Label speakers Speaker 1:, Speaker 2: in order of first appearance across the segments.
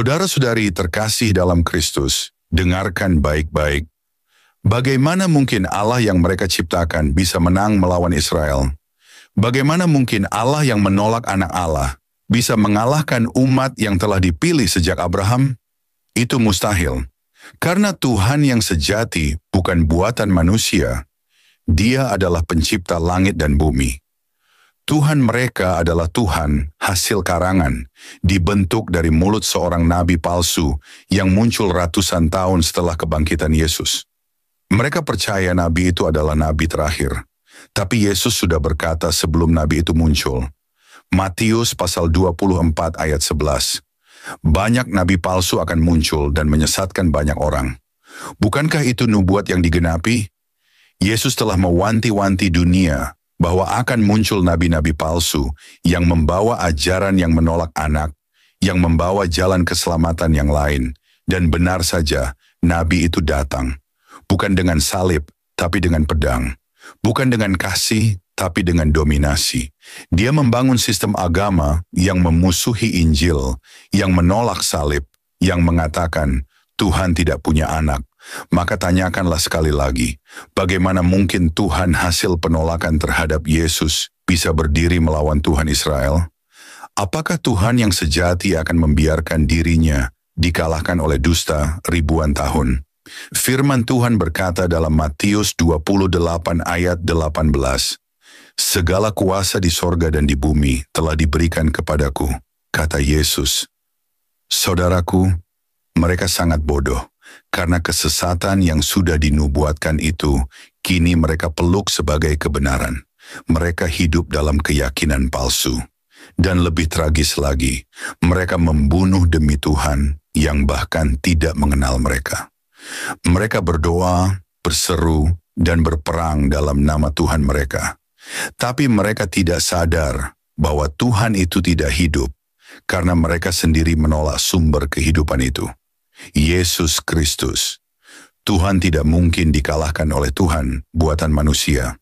Speaker 1: Saudara-saudari terkasih dalam Kristus, dengarkan baik-baik. Bagaimana mungkin Allah yang mereka ciptakan bisa menang melawan Israel? Bagaimana mungkin Allah yang menolak anak Allah bisa mengalahkan umat yang telah dipilih sejak Abraham? Itu mustahil. Karena Tuhan yang sejati bukan buatan manusia. Dia adalah pencipta langit dan bumi. Tuhan mereka adalah Tuhan hasil karangan, dibentuk dari mulut seorang nabi palsu yang muncul ratusan tahun setelah kebangkitan Yesus. Mereka percaya nabi itu adalah nabi terakhir, tapi Yesus sudah berkata sebelum nabi itu muncul. Matius pasal 24 ayat 11. Banyak nabi palsu akan muncul dan menyesatkan banyak orang. Bukankah itu nubuat yang digenapi? Yesus telah mewanti-wanti dunia bahwa akan muncul nabi-nabi palsu yang membawa ajaran yang menolak anak, yang membawa jalan keselamatan yang lain. Dan benar saja, nabi itu datang. Bukan dengan salib, tapi dengan pedang. Bukan dengan kasih, tapi dengan dominasi. Dia membangun sistem agama yang memusuhi Injil, yang menolak salib, yang mengatakan Tuhan tidak punya anak. Maka tanyakanlah sekali lagi, bagaimana mungkin Tuhan hasil penolakan terhadap Yesus bisa berdiri melawan Tuhan Israel? Apakah Tuhan yang sejati akan membiarkan dirinya dikalahkan oleh dusta ribuan tahun? Firman Tuhan berkata dalam Matius 28 ayat 18, "Segala kuasa di sorga dan di bumi telah diberikan kepadaku," kata Yesus. Saudaraku, mereka sangat bodoh. Karena kesesatan yang sudah dinubuatkan itu, kini mereka peluk sebagai kebenaran. Mereka hidup dalam keyakinan palsu. Dan lebih tragis lagi, mereka membunuh demi Tuhan yang bahkan tidak mengenal mereka. Mereka berdoa, berseru, dan berperang dalam nama Tuhan mereka. Tapi mereka tidak sadar bahwa Tuhan itu tidak hidup, karena mereka sendiri menolak sumber kehidupan itu. Yesus Kristus. Tuhan tidak mungkin dikalahkan oleh Tuhan, buatan manusia.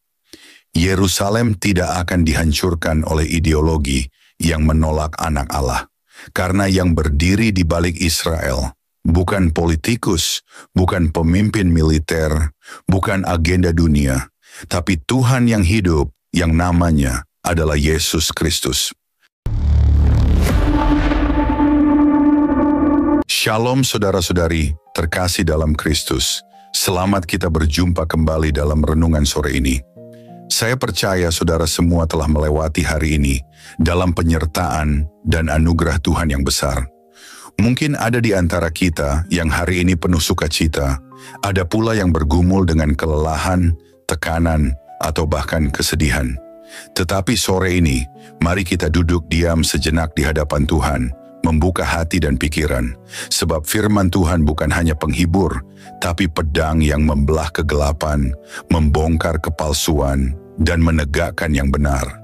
Speaker 1: Yerusalem tidak akan dihancurkan oleh ideologi yang menolak anak Allah. Karena yang berdiri di balik Israel bukan politikus, bukan pemimpin militer, bukan agenda dunia, tapi Tuhan yang hidup yang namanya adalah Yesus Kristus. Shalom saudara-saudari, terkasih dalam Kristus. Selamat kita berjumpa kembali dalam renungan sore ini. Saya percaya saudara semua telah melewati hari ini dalam penyertaan dan anugerah Tuhan yang besar. Mungkin ada di antara kita yang hari ini penuh sukacita, ada pula yang bergumul dengan kelelahan, tekanan, atau bahkan kesedihan. Tetapi sore ini, mari kita duduk diam sejenak di hadapan Tuhan, membuka hati dan pikiran, sebab firman Tuhan bukan hanya penghibur, tapi pedang yang membelah kegelapan, membongkar kepalsuan, dan menegakkan yang benar.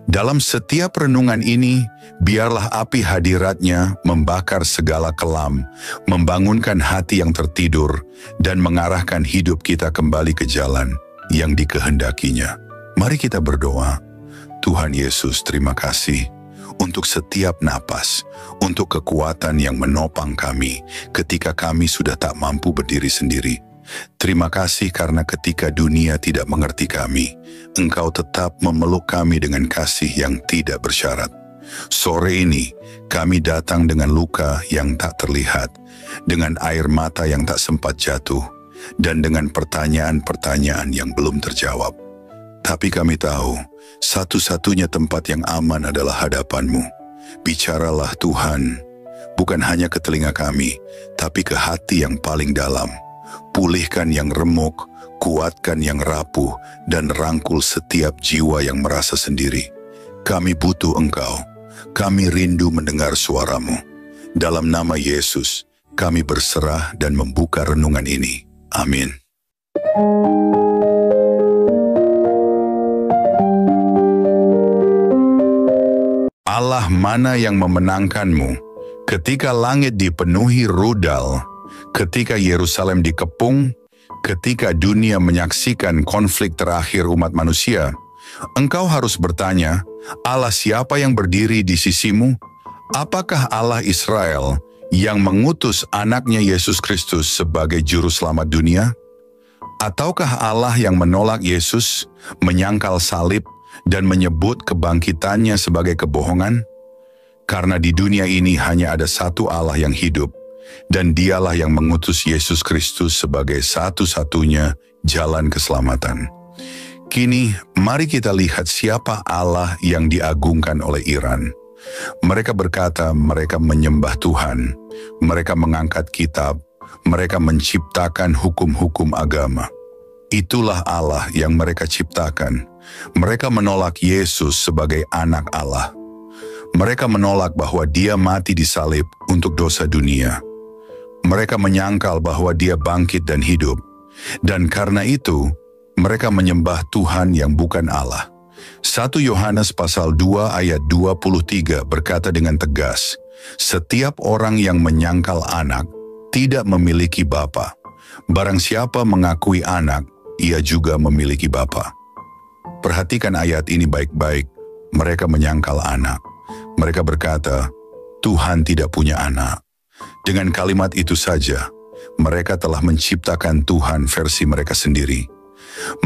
Speaker 1: Dalam setiap renungan ini, biarlah api hadiratnya membakar segala kelam, membangunkan hati yang tertidur, dan mengarahkan hidup kita kembali ke jalan yang dikehendakinya. Mari kita berdoa. Tuhan Yesus, terima kasih untuk setiap napas, untuk kekuatan yang menopang kami ketika kami sudah tak mampu berdiri sendiri. Terima kasih karena ketika dunia tidak mengerti kami, Engkau tetap memeluk kami dengan kasih yang tidak bersyarat. Sore ini, kami datang dengan luka yang tak terlihat, dengan air mata yang tak sempat jatuh, dan dengan pertanyaan-pertanyaan yang belum terjawab. Tapi kami tahu, satu-satunya tempat yang aman adalah hadapan-Mu. Bicaralah Tuhan, bukan hanya ke telinga kami, tapi ke hati yang paling dalam. Pulihkan yang remuk, kuatkan yang rapuh, dan rangkul setiap jiwa yang merasa sendiri. Kami butuh Engkau, kami rindu mendengar suara-Mu. Dalam nama Yesus, kami berserah dan membuka renungan ini. Amin. Allah mana yang memenangkanmu? Ketika langit dipenuhi rudal, ketika Yerusalem dikepung, ketika dunia menyaksikan konflik terakhir umat manusia, engkau harus bertanya, Allah siapa yang berdiri di sisimu? Apakah Allah Israel yang mengutus anaknya Yesus Kristus sebagai juru selamat dunia? Ataukah Allah yang menolak Yesus, menyangkal salib, dan menyebut kebangkitannya sebagai kebohongan? Karena di dunia ini hanya ada satu Allah yang hidup, dan dialah yang mengutus Yesus Kristus sebagai satu-satunya jalan keselamatan. Kini, mari kita lihat siapa Allah yang diagungkan oleh Iran. Mereka berkata mereka menyembah Tuhan, mereka mengangkat kitab, mereka menciptakan hukum-hukum agama. Itulah Allah yang mereka ciptakan. Mereka menolak Yesus sebagai anak Allah. Mereka menolak bahwa dia mati di salib untuk dosa dunia. Mereka menyangkal bahwa dia bangkit dan hidup. Dan karena itu, mereka menyembah Tuhan yang bukan Allah. 1 Yohanes pasal 2 ayat 23 berkata dengan tegas, "Setiap orang yang menyangkal anak tidak memiliki bapa. Barang siapa mengakui anak, ia juga memiliki bapa." Perhatikan ayat ini baik-baik. Mereka menyangkal anak. Mereka berkata, Tuhan tidak punya anak. Dengan kalimat itu saja, mereka telah menciptakan Tuhan versi mereka sendiri.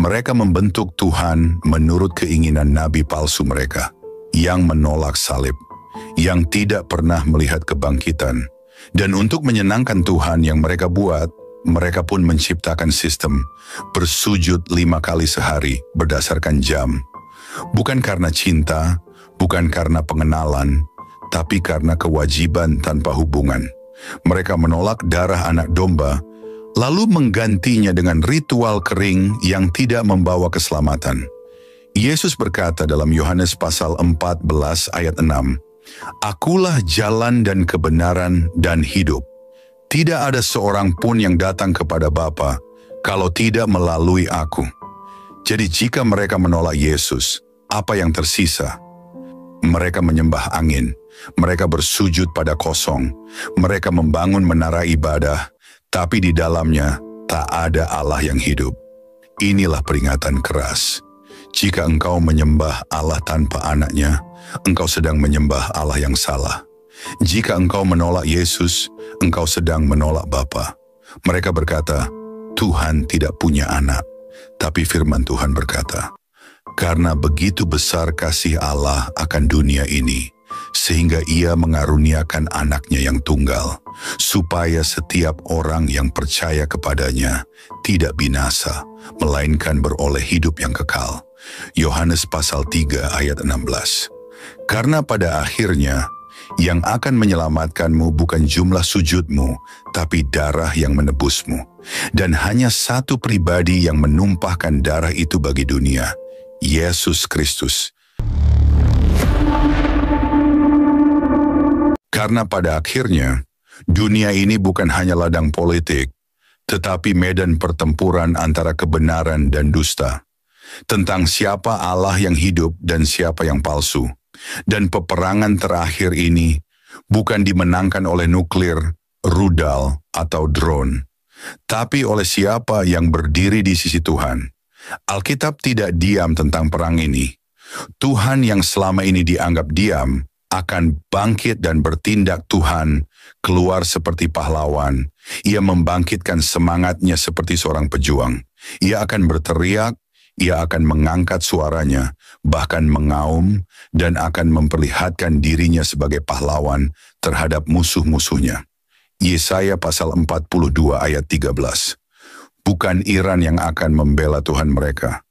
Speaker 1: Mereka membentuk Tuhan menurut keinginan nabi palsu mereka, yang menolak salib, yang tidak pernah melihat kebangkitan. Dan untuk menyenangkan Tuhan yang mereka buat, mereka pun menciptakan sistem bersujud 5 kali sehari berdasarkan jam. Bukan karena cinta, bukan karena pengenalan, tapi karena kewajiban tanpa hubungan. Mereka menolak darah anak domba, lalu menggantinya dengan ritual kering yang tidak membawa keselamatan. Yesus berkata dalam Yohanes pasal 14 ayat 6, "Akulah jalan dan kebenaran dan hidup. Tidak ada seorang pun yang datang kepada Bapa kalau tidak melalui aku." Jadi jika mereka menolak Yesus, apa yang tersisa? Mereka menyembah angin, mereka bersujud pada kosong, mereka membangun menara ibadah, tapi di dalamnya tak ada Allah yang hidup. Inilah peringatan keras. Jika engkau menyembah Allah tanpa anaknya, engkau sedang menyembah Allah yang salah. Jika engkau menolak Yesus, engkau sedang menolak Bapa. Mereka berkata, Tuhan tidak punya anak. Tapi firman Tuhan berkata, karena begitu besar kasih Allah akan dunia ini, sehingga ia mengaruniakan anaknya yang tunggal, supaya setiap orang yang percaya kepadanya tidak binasa, melainkan beroleh hidup yang kekal. Yohanes pasal 3 ayat 16. Karena pada akhirnya, yang akan menyelamatkanmu bukan jumlah sujudmu, tapi darah yang menebusmu. Dan hanya satu pribadi yang menumpahkan darah itu bagi dunia, Yesus Kristus. Karena pada akhirnya, dunia ini bukan hanya ladang politik, tetapi medan pertempuran antara kebenaran dan dusta. Tentang siapa Allah yang hidup dan siapa yang palsu. Dan peperangan terakhir ini bukan dimenangkan oleh nuklir, rudal, atau drone, tapi oleh siapa yang berdiri di sisi Tuhan. Alkitab tidak diam tentang perang ini. Tuhan yang selama ini dianggap diam akan bangkit dan bertindak. Tuhan keluar seperti pahlawan. Ia membangkitkan semangatnya seperti seorang pejuang. Ia akan berteriak, ia akan mengangkat suaranya, bahkan mengaum, dan akan memperlihatkan dirinya sebagai pahlawan terhadap musuh-musuhnya. Yesaya pasal 42 ayat 13. Bukan Iran yang akan membela Tuhan mereka,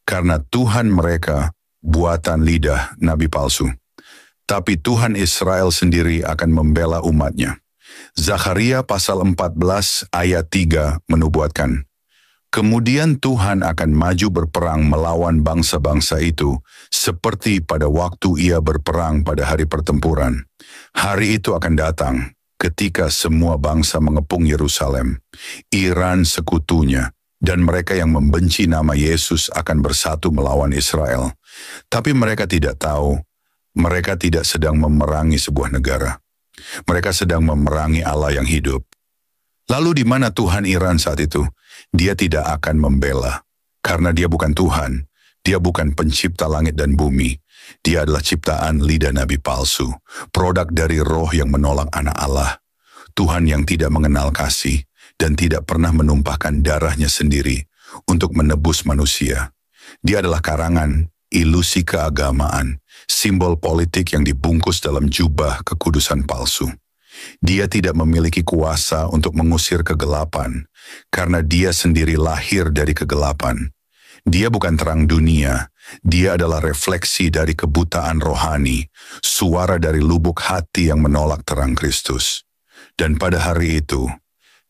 Speaker 1: karena Tuhan mereka buatan lidah nabi palsu. Tapi Tuhan Israel sendiri akan membela umatnya. Zakharia pasal 14 ayat 3 menubuatkan, kemudian Tuhan akan maju berperang melawan bangsa-bangsa itu, seperti pada waktu ia berperang pada hari pertempuran. Hari itu akan datang, ketika semua bangsa mengepung Yerusalem, Iran sekutunya, dan mereka yang membenci nama Yesus akan bersatu melawan Israel. Tapi mereka tidak tahu, mereka tidak sedang memerangi sebuah negara. Mereka sedang memerangi Allah yang hidup. Lalu di mana Tuhan Iran saat itu? Dia tidak akan membela, karena dia bukan Tuhan. Dia bukan pencipta langit dan bumi. Dia adalah ciptaan lidah nabi palsu, produk dari roh yang menolak anak Allah. Tuhan yang tidak mengenal kasih dan tidak pernah menumpahkan darahnya sendiri untuk menebus manusia. Dia adalah karangan, ilusi keagamaan, simbol politik yang dibungkus dalam jubah kekudusan palsu. Dia tidak memiliki kuasa untuk mengusir kegelapan, karena dia sendiri lahir dari kegelapan. Dia bukan terang dunia, dia adalah refleksi dari kebutaan rohani, suara dari lubuk hati yang menolak terang Kristus. Dan pada hari itu,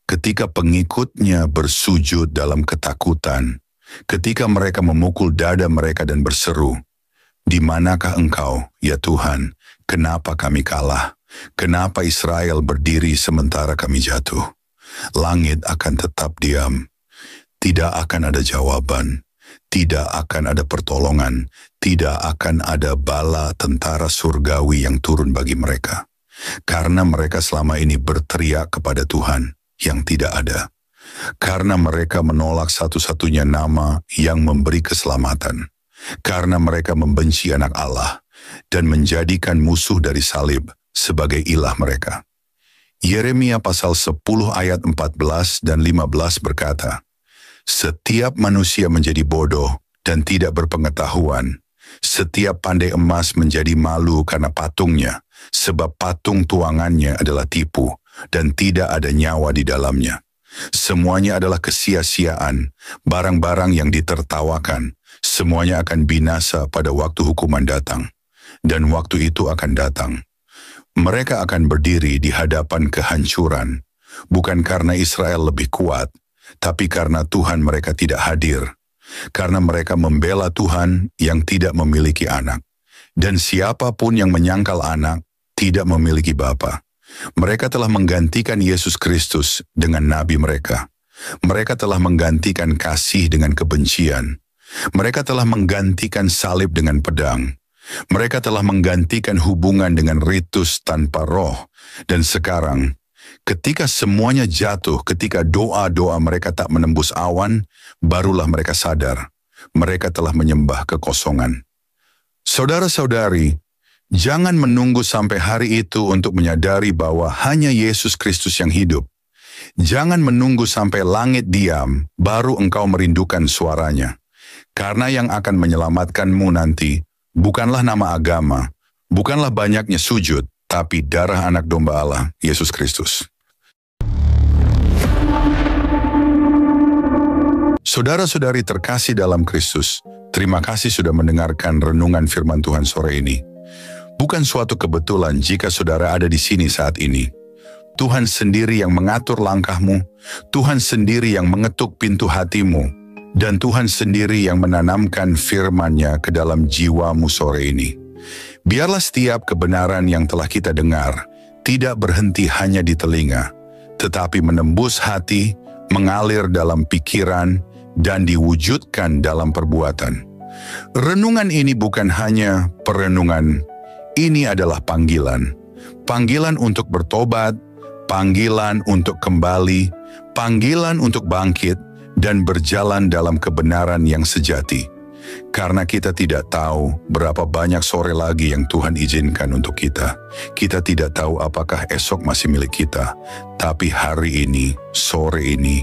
Speaker 1: ketika pengikutnya bersujud dalam ketakutan, ketika mereka memukul dada mereka dan berseru, "Di manakah Engkau, ya Tuhan? Kenapa kami kalah? Kenapa Israel berdiri sementara kami jatuh?" Langit akan tetap diam. Tidak akan ada jawaban. Tidak akan ada pertolongan, tidak akan ada bala tentara surgawi yang turun bagi mereka. Karena mereka selama ini berteriak kepada Tuhan yang tidak ada. Karena mereka menolak satu-satunya nama yang memberi keselamatan. Karena mereka membenci anak Allah dan menjadikan musuh dari salib sebagai ilah mereka. Yeremia pasal 10 ayat 14 dan 15 berkata, "Setiap manusia menjadi bodoh dan tidak berpengetahuan. Setiap pandai emas menjadi malu karena patungnya, sebab patung tuangannya adalah tipu dan tidak ada nyawa di dalamnya. Semuanya adalah kesia-siaan, barang-barang yang ditertawakan. Semuanya akan binasa pada waktu hukuman datang. Dan waktu itu akan datang. Mereka akan berdiri di hadapan kehancuran, bukan karena Israel lebih kuat, tapi karena Tuhan mereka tidak hadir, karena mereka membela Tuhan yang tidak memiliki anak. Dan siapapun yang menyangkal anak tidak memiliki bapa. Mereka telah menggantikan Yesus Kristus dengan nabi mereka. Mereka telah menggantikan kasih dengan kebencian. Mereka telah menggantikan salib dengan pedang. Mereka telah menggantikan hubungan dengan ritus tanpa roh. Dan sekarang, ketika semuanya jatuh, ketika doa-doa mereka tak menembus awan, barulah mereka sadar, mereka telah menyembah kekosongan. Saudara-saudari, jangan menunggu sampai hari itu untuk menyadari bahwa hanya Yesus Kristus yang hidup. Jangan menunggu sampai langit diam, baru engkau merindukan suaranya. Karena yang akan menyelamatkanmu nanti, bukanlah nama agama, bukanlah banyaknya sujud, tapi darah anak domba Allah, Yesus Kristus. Saudara-saudari terkasih dalam Kristus, terima kasih sudah mendengarkan renungan firman Tuhan sore ini. Bukan suatu kebetulan jika saudara ada di sini saat ini. Tuhan sendiri yang mengatur langkahmu, Tuhan sendiri yang mengetuk pintu hatimu, dan Tuhan sendiri yang menanamkan firman-Nya ke dalam jiwamu sore ini. Biarlah setiap kebenaran yang telah kita dengar tidak berhenti hanya di telinga, tetapi menembus hati, mengalir dalam pikiran, dan diwujudkan dalam perbuatan. Renungan ini bukan hanya perenungan, ini adalah panggilan. Panggilan untuk bertobat, panggilan untuk kembali, panggilan untuk bangkit, dan berjalan dalam kebenaran yang sejati. Karena kita tidak tahu berapa banyak sore lagi yang Tuhan izinkan untuk kita. Kita tidak tahu apakah esok masih milik kita. Tapi hari ini, sore ini,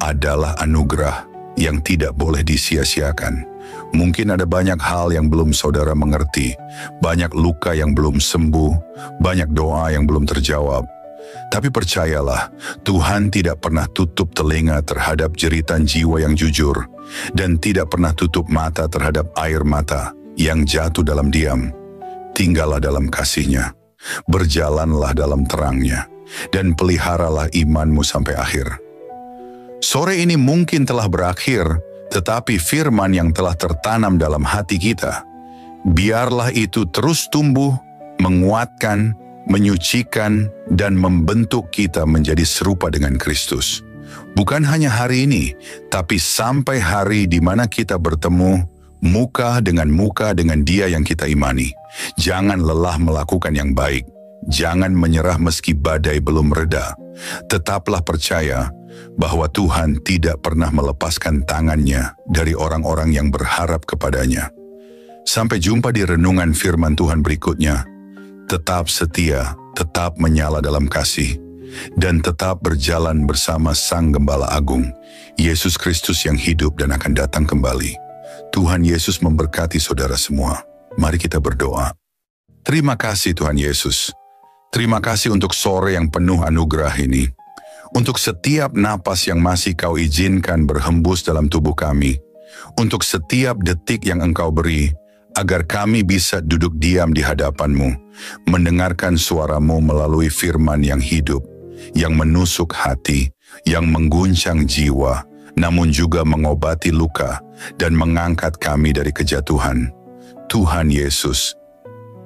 Speaker 1: adalah anugerah yang tidak boleh disia-siakan. Mungkin ada banyak hal yang belum saudara mengerti, banyak luka yang belum sembuh, banyak doa yang belum terjawab. Tapi percayalah, Tuhan tidak pernah tutup telinga terhadap jeritan jiwa yang jujur, dan tidak pernah tutup mata terhadap air mata yang jatuh dalam diam. Tinggallah dalam kasih-Nya, berjalanlah dalam terang-Nya, dan peliharalah imanmu sampai akhir. Sore ini mungkin telah berakhir, tetapi firman yang telah tertanam dalam hati kita, biarlah itu terus tumbuh, menguatkan, menyucikan, dan membentuk kita menjadi serupa dengan Kristus. Bukan hanya hari ini, tapi sampai hari di mana kita bertemu muka dengan Dia yang kita imani. Jangan lelah melakukan yang baik. Jangan menyerah meski badai belum reda. Tetaplah percaya bahwa Tuhan tidak pernah melepaskan tangan-Nya dari orang-orang yang berharap kepada-Nya. Sampai jumpa di renungan firman Tuhan berikutnya. Tetap setia, tetap menyala dalam kasih. dan tetap berjalan bersama Sang Gembala Agung, Yesus Kristus yang hidup dan akan datang kembali. Tuhan Yesus memberkati saudara semua. Mari kita berdoa. Terima kasih Tuhan Yesus. Terima kasih untuk sore yang penuh anugerah ini. Untuk setiap napas yang masih Kau izinkan berhembus dalam tubuh kami. Untuk setiap detik yang Engkau beri, agar kami bisa duduk diam di hadapan-Mu, mendengarkan suara-Mu melalui firman yang hidup, yang menusuk hati, yang mengguncang jiwa, namun juga mengobati luka dan mengangkat kami dari kejatuhan. Tuhan Yesus,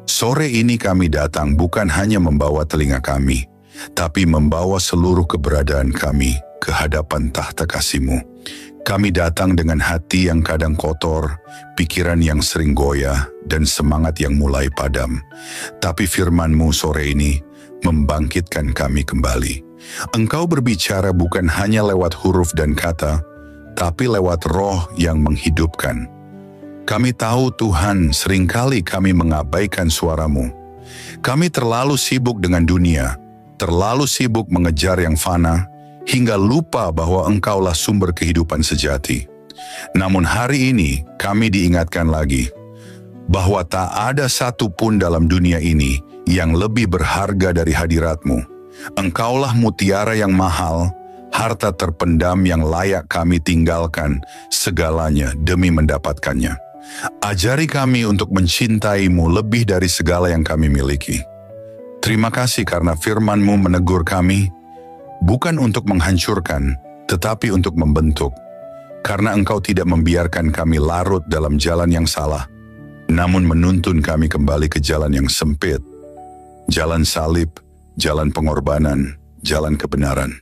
Speaker 1: sore ini kami datang bukan hanya membawa telinga kami, tapi membawa seluruh keberadaan kami ke hadapan tahta kasih-Mu. Kami datang dengan hati yang kadang kotor, pikiran yang sering goyah, dan semangat yang mulai padam. Tapi firman-Mu sore ini membangkitkan kami kembali. Engkau berbicara bukan hanya lewat huruf dan kata, tapi lewat roh yang menghidupkan. Kami tahu Tuhan, seringkali kami mengabaikan suara-Mu. Kami terlalu sibuk dengan dunia, terlalu sibuk mengejar yang fana, hingga lupa bahwa Engkaulah sumber kehidupan sejati. Namun hari ini kami diingatkan lagi bahwa tak ada satu pun dalam dunia ini yang lebih berharga dari hadirat-Mu. Engkaulah mutiara yang mahal, harta terpendam yang layak kami tinggalkan segalanya demi mendapatkannya. Ajari kami untuk mencintai-Mu lebih dari segala yang kami miliki. Terima kasih karena firman-Mu menegur kami, bukan untuk menghancurkan, tetapi untuk membentuk. Karena Engkau tidak membiarkan kami larut dalam jalan yang salah, namun menuntun kami kembali ke jalan yang sempit, jalan salib, jalan pengorbanan, jalan kebenaran.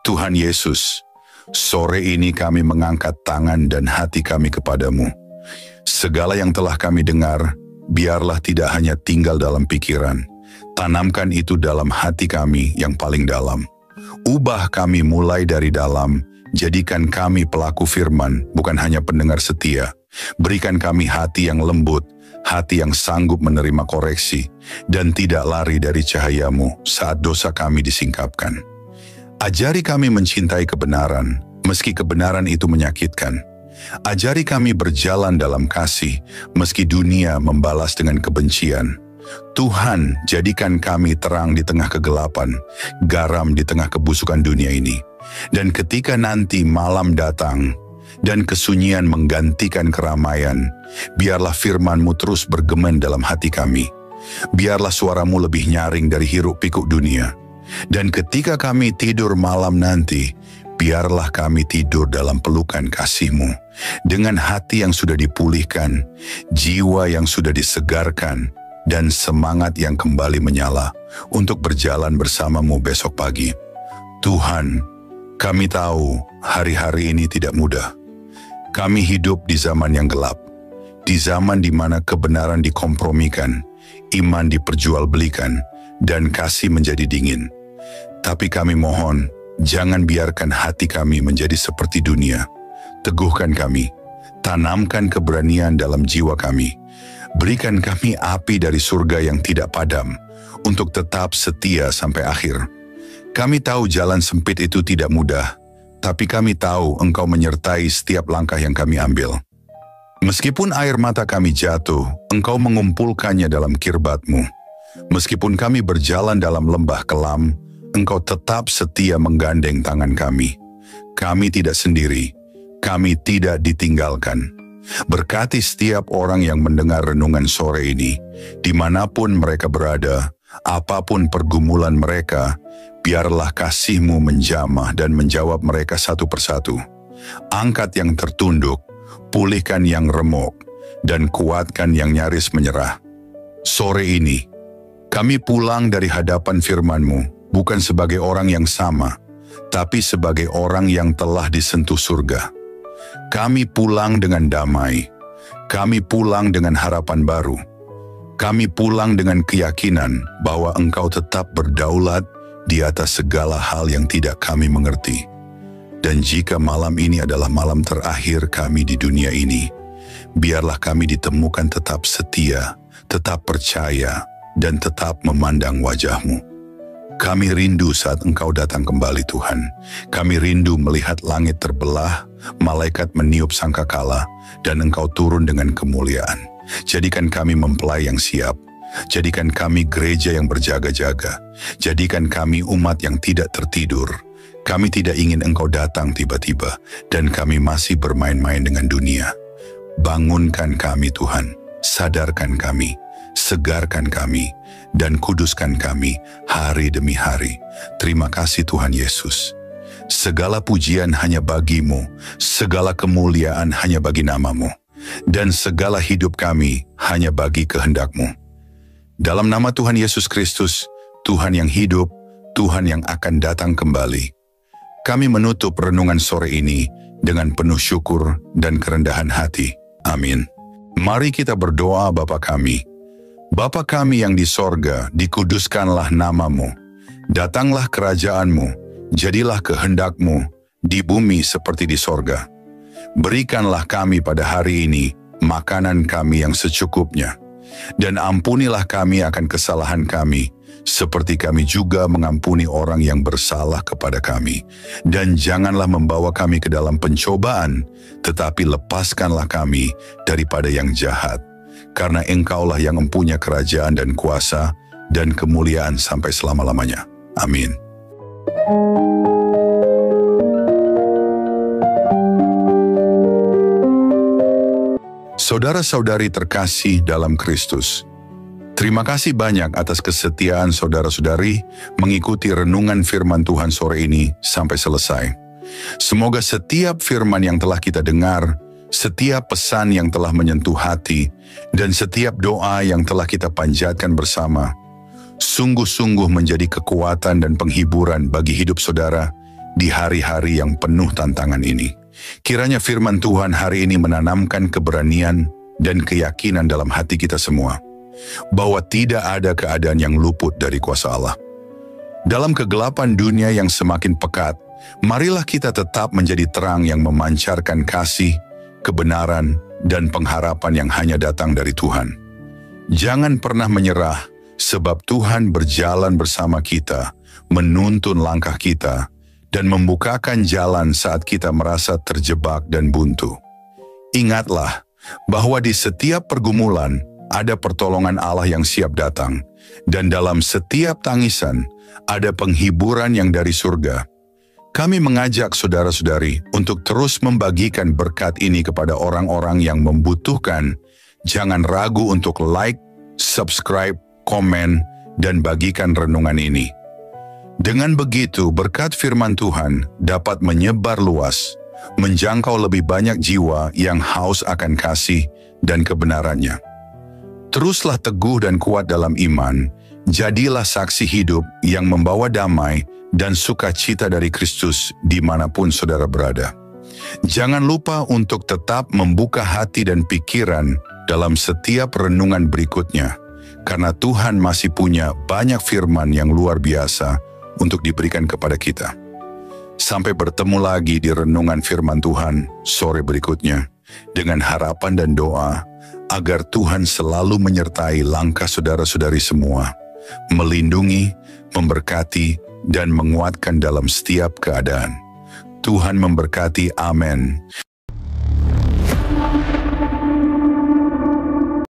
Speaker 1: Tuhan Yesus, sore ini kami mengangkat tangan dan hati kami kepadamu. Segala yang telah kami dengar, biarlah tidak hanya tinggal dalam pikiran, tanamkan itu dalam hati kami yang paling dalam. Ubah kami mulai dari dalam, jadikan kami pelaku firman, bukan hanya pendengar setia. Berikan kami hati yang lembut, hati yang sanggup menerima koreksi, dan tidak lari dari cahaya-Mu saat dosa kami disingkapkan. Ajari kami mencintai kebenaran, meski kebenaran itu menyakitkan. Ajari kami berjalan dalam kasih, meski dunia membalas dengan kebencian. Tuhan, jadikan kami terang di tengah kegelapan, garam di tengah kebusukan dunia ini. Dan ketika nanti malam datang, dan kesunyian menggantikan keramaian, biarlah firman-Mu terus bergema dalam hati kami. Biarlah suara-Mu lebih nyaring dari hiruk-pikuk dunia. Dan ketika kami tidur malam nanti, biarlah kami tidur dalam pelukan kasih-Mu, dengan hati yang sudah dipulihkan, jiwa yang sudah disegarkan, dan semangat yang kembali menyala untuk berjalan bersama-Mu besok pagi. Tuhan, kami tahu hari-hari ini tidak mudah. Kami hidup di zaman yang gelap, di zaman di mana kebenaran dikompromikan, iman diperjualbelikan, dan kasih menjadi dingin. Tapi kami mohon, jangan biarkan hati kami menjadi seperti dunia. Teguhkan kami, tanamkan keberanian dalam jiwa kami. Berikan kami api dari surga yang tidak padam, untuk tetap setia sampai akhir. Kami tahu jalan sempit itu tidak mudah, tapi kami tahu Engkau menyertai setiap langkah yang kami ambil. Meskipun air mata kami jatuh, Engkau mengumpulkannya dalam kirbat-Mu. Meskipun kami berjalan dalam lembah kelam, Engkau tetap setia menggandeng tangan kami. Kami tidak sendiri, kami tidak ditinggalkan. Berkati setiap orang yang mendengar renungan sore ini, dimanapun mereka berada, apapun pergumulan mereka, biarlah kasih-Mu menjamah dan menjawab mereka satu persatu. Angkat yang tertunduk, pulihkan yang remuk, dan kuatkan yang nyaris menyerah. Sore ini, kami pulang dari hadapan firman-Mu, bukan sebagai orang yang sama, tapi sebagai orang yang telah disentuh surga. Kami pulang dengan damai, kami pulang dengan harapan baru, kami pulang dengan keyakinan bahwa Engkau tetap berdaulat di atas segala hal yang tidak kami mengerti. Dan jika malam ini adalah malam terakhir kami di dunia ini, biarlah kami ditemukan tetap setia, tetap percaya, dan tetap memandang wajah-Mu. Kami rindu saat Engkau datang kembali Tuhan. Kami rindu melihat langit terbelah, malaikat meniup sangkakala, dan Engkau turun dengan kemuliaan. Jadikan kami mempelai yang siap. Jadikan kami gereja yang berjaga-jaga. Jadikan kami umat yang tidak tertidur. Kami tidak ingin Engkau datang tiba-tiba, dan kami masih bermain-main dengan dunia. Bangunkan kami Tuhan, sadarkan kami, segarkan kami, dan kuduskan kami hari demi hari. Terima kasih Tuhan Yesus. Segala pujian hanya bagi-Mu, segala kemuliaan hanya bagi nama-Mu, dan segala hidup kami hanya bagi kehendak-Mu. Dalam nama Tuhan Yesus Kristus, Tuhan yang hidup, Tuhan yang akan datang kembali, kami menutup renungan sore ini dengan penuh syukur dan kerendahan hati. Amin. Mari kita berdoa. Bapa kami. Bapa kami yang di sorga, dikuduskanlah nama-Mu. Datanglah kerajaan-Mu, jadilah kehendak-Mu di bumi seperti di sorga. Berikanlah kami pada hari ini makanan kami yang secukupnya. Dan ampunilah kami akan kesalahan kami, seperti kami juga mengampuni orang yang bersalah kepada kami. Dan janganlah membawa kami ke dalam pencobaan, tetapi lepaskanlah kami daripada yang jahat. Karena Engkaulah yang mempunyai kerajaan dan kuasa dan kemuliaan sampai selama-lamanya. Amin. Saudara-saudari terkasih dalam Kristus, terima kasih banyak atas kesetiaan saudara-saudari mengikuti renungan firman Tuhan sore ini sampai selesai. Semoga setiap firman yang telah kita dengar, setiap pesan yang telah menyentuh hati, dan setiap doa yang telah kita panjatkan bersama, sungguh-sungguh menjadi kekuatan dan penghiburan bagi hidup saudara di hari-hari yang penuh tantangan ini. Kiranya firman Tuhan hari ini menanamkan keberanian dan keyakinan dalam hati kita semua, bahwa tidak ada keadaan yang luput dari kuasa Allah. Dalam kegelapan dunia yang semakin pekat, marilah kita tetap menjadi terang yang memancarkan kasih, kebenaran, dan pengharapan yang hanya datang dari Tuhan. Jangan pernah menyerah, sebab Tuhan berjalan bersama kita, menuntun langkah kita, dan membukakan jalan saat kita merasa terjebak dan buntu. Ingatlah bahwa di setiap pergumulan ada pertolongan Allah yang siap datang, dan dalam setiap tangisan ada penghiburan yang dari surga. Kami mengajak saudara-saudari untuk terus membagikan berkat ini kepada orang-orang yang membutuhkan. Jangan ragu untuk like, subscribe, komen, dan bagikan renungan ini. Dengan begitu, berkat firman Tuhan dapat menyebar luas, menjangkau lebih banyak jiwa yang haus akan kasih dan kebenarannya. Teruslah teguh dan kuat dalam iman, jadilah saksi hidup yang membawa damai dan sukacita dari Kristus dimanapun saudara berada. Jangan lupa untuk tetap membuka hati dan pikiran dalam setiap renungan berikutnya, karena Tuhan masih punya banyak firman yang luar biasa untuk diberikan kepada kita. Sampai bertemu lagi di renungan firman Tuhan sore berikutnya, dengan harapan dan doa agar Tuhan selalu menyertai langkah saudara-saudari semua, melindungi, memberkati, dan menguatkan dalam setiap keadaan. Tuhan memberkati, amin.